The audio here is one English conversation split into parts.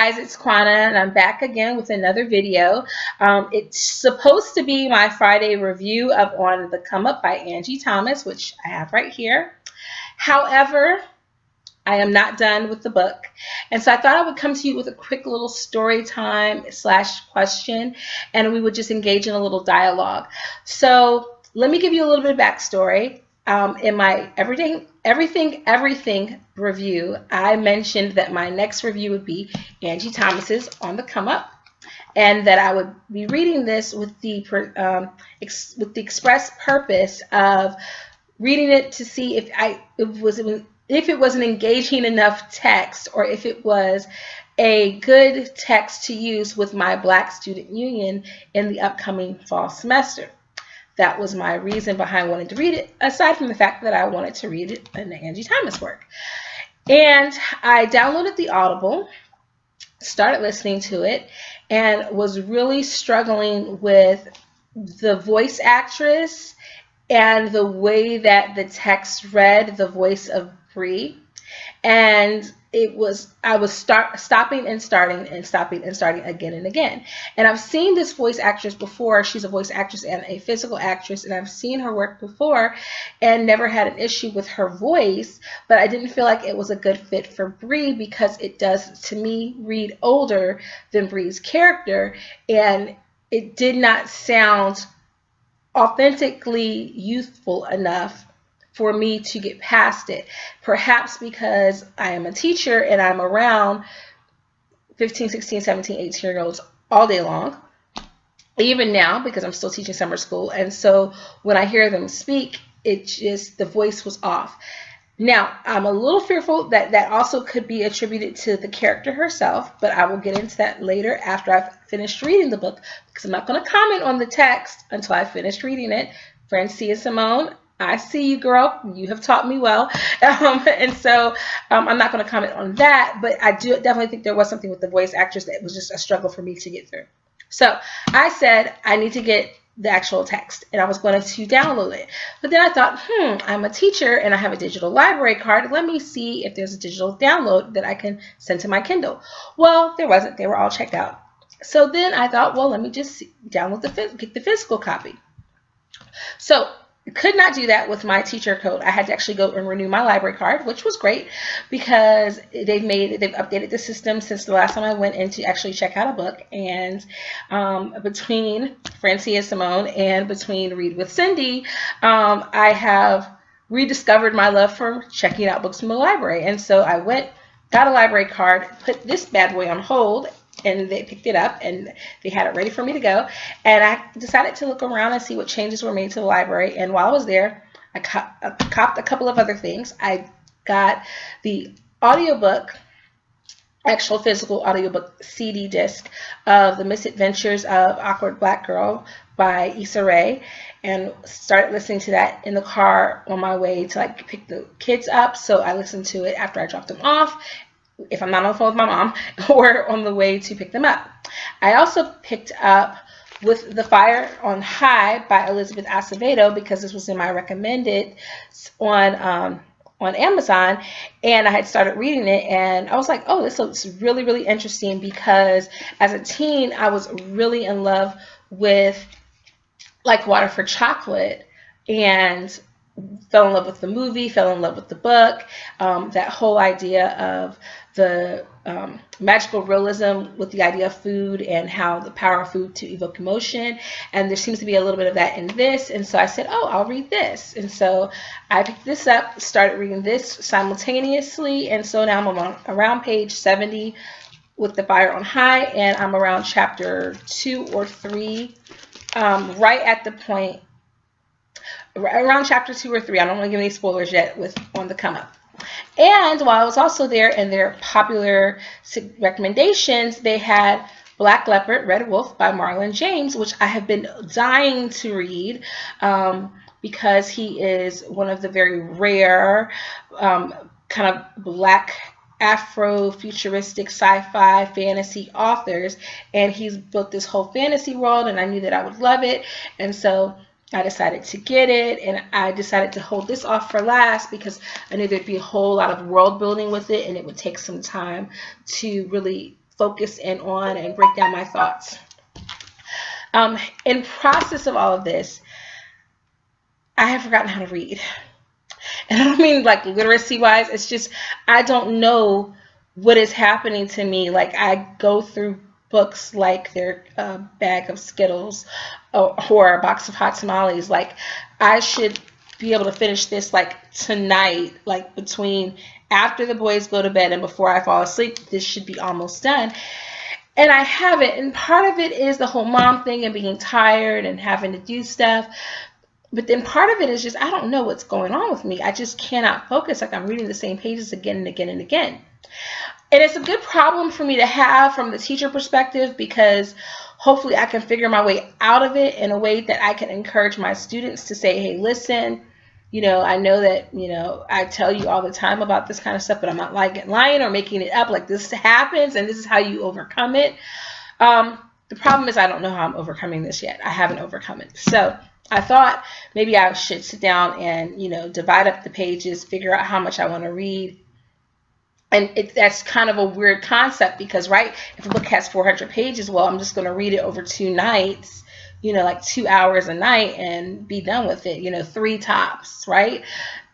guys, it's Quana, and I'm back again with another video. It's supposed to be my Friday review of On the Come Up by Angie Thomas, which I have right here. However, I am not done with the book, and so I thought I would come to you with a quick little story time / question, and we would just engage in a little dialogue. So let me give you a little bit of backstory. In my everything review, I mentioned that my next review would be Angie Thomas's On the Come Up, and that I would be reading this with the express purpose of reading it to see if it was an engaging enough text, or if it was a good text to use with my Black Student Union in the upcoming fall semester. That was my reason behind wanting to read it, aside from the fact that I wanted to read it in the Angie Thomas work. And I downloaded the Audible, started listening to it, and was really struggling with the voice actress and the way that the text read, the voice of Bree. And I was stopping and starting again and again. And I've seen this voice actress before. She's a voice actress and a physical actress, and I've seen her work before and never had an issue with her voice, but I didn't feel like it was a good fit for Bree because it does, to me, read older than Bree's character, and it did not sound authentically youthful enough for me to get past it. Perhaps because I am a teacher and I'm around 15, 16, 17, 18-year-olds all day long, even now because I'm still teaching summer school. And so when I hear them speak, the voice was off. Now, I'm a little fearful that also could be attributed to the character herself, but I will get into that later after I've finished reading the book, because I'm not going to comment on the text until I finish reading it. Francina Simone, I see you, girl. You have taught me well. And so I'm not going to comment on that, but I do definitely think there was something with the voice actress that was just a struggle for me to get through. So I said I need to get the actual text, and I was going to download it. But then I thought, I'm a teacher and I have a digital library card. Let me see if there's a digital download that I can send to my Kindle. Well, there wasn't. They were all checked out. So then I thought, well, let me just get the physical copy. So could not do that with my teacher code. I had to actually go and renew my library card, which was great because they've updated the system since the last time I went in to actually check out a book. And between Francina Simone and between ReadwithCindy, I have rediscovered my love for checking out books from the library. And so I went, got a library card, put this bad boy on hold, and they picked it up and they had it ready for me to go. And I decided to look around and see what changes were made to the library. And while I was there, I copped a couple of other things. I got the audiobook, actual physical audiobook CD disc of The Misadventures of Awkward Black Girl by Issa Rae, and started listening to that in the car on my way to pick the kids up. So I listened to it after I dropped them off, if I'm not on the phone with my mom, or on the way to pick them up. I also picked up With the Fire on High by Elizabeth Acevedo, because this was in my recommended on Amazon, and I had started reading it, and I was like, oh, this looks really, really interesting, because as a teen, I was really in love with Like Water for Chocolate, and fell in love with the movie, fell in love with the book, that whole idea of the magical realism with the idea of food and how the power of food to evoke emotion. And there seems to be a little bit of that in this. And so I said, oh, I'll read this. And so I picked this up, started reading this simultaneously. And so now I'm around page 70 with The Fire on High, and I'm around chapter 2 or 3, right at the point, around chapter 2 or 3. I don't want to give any spoilers yet with On the Come Up. And while I was also there in their popular recommendations, they had Black Leopard, Red Wolf by Marlon James, which I have been dying to read because he is one of the very rare kind of Black Afro-futuristic sci-fi fantasy authors, and he's built this whole fantasy world, and I knew that I would love it. And so I decided to get it, and I decided to hold this off for last because I knew there'd be a whole lot of world building with it, and it would take some time to really focus in on and break down my thoughts. In process of all of this, I have forgotten how to read. And I don't mean like literacy wise, it's just I don't know what is happening to me. Like I go through books like they're a bag of Skittles or a box of hot tamales. Like I should be able to finish this like tonight, like between after the boys go to bed and before I fall asleep. This should be almost done. And I haven't. And part of it is the whole mom thing and being tired and having to do stuff. But then part of it is just I don't know what's going on with me. I just cannot focus. Like I'm reading the same pages again and again and again. And it's a good problem for me to have from the teacher perspective, because hopefully I can figure my way out of it in a way that I can encourage my students to say, hey, listen, you know, I know that, you know, I tell you all the time about this kind of stuff, but I'm not lying or making it up. Like this happens and this is how you overcome it. The problem is I don't know how I'm overcoming this yet. I haven't overcome it. So I thought maybe I should sit down and, you know, divide up the pages, figure out how much I want to read. And that's kind of a weird concept because, right, if a book has 400 pages, well, I'm just going to read it over 2 nights, you know, like 2 hours a night and be done with it, you know, 3 tops, right?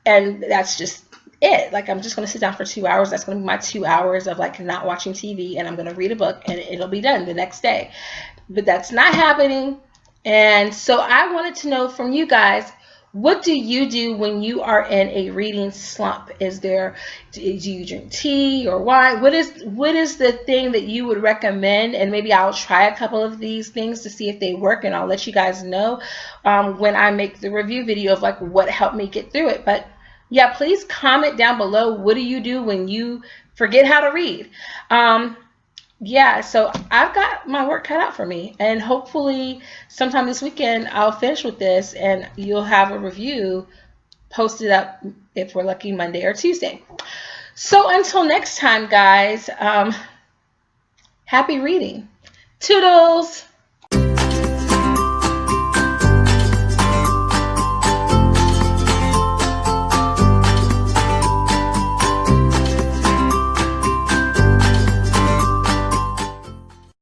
And that's just it. Like, I'm just going to sit down for 2 hours. That's going to be my 2 hours of, like, not watching TV, and I'm going to read a book, and it'll be done the next day. But that's not happening. And so I wanted to know from you guys, what do you do when you are in a reading slump? Do you drink tea or wine? What is the thing that you would recommend? And maybe I'll try a couple of these things to see if they work, and I'll let you guys know when I make the review video of like what helped me get through it. But yeah, please comment down below. What do you do when you forget how to read? Yeah, so I've got my work cut out for me, and hopefully sometime this weekend I'll finish with this and you'll have a review posted up, if we're lucky, Monday or Tuesday. So until next time, guys, happy reading. Toodles!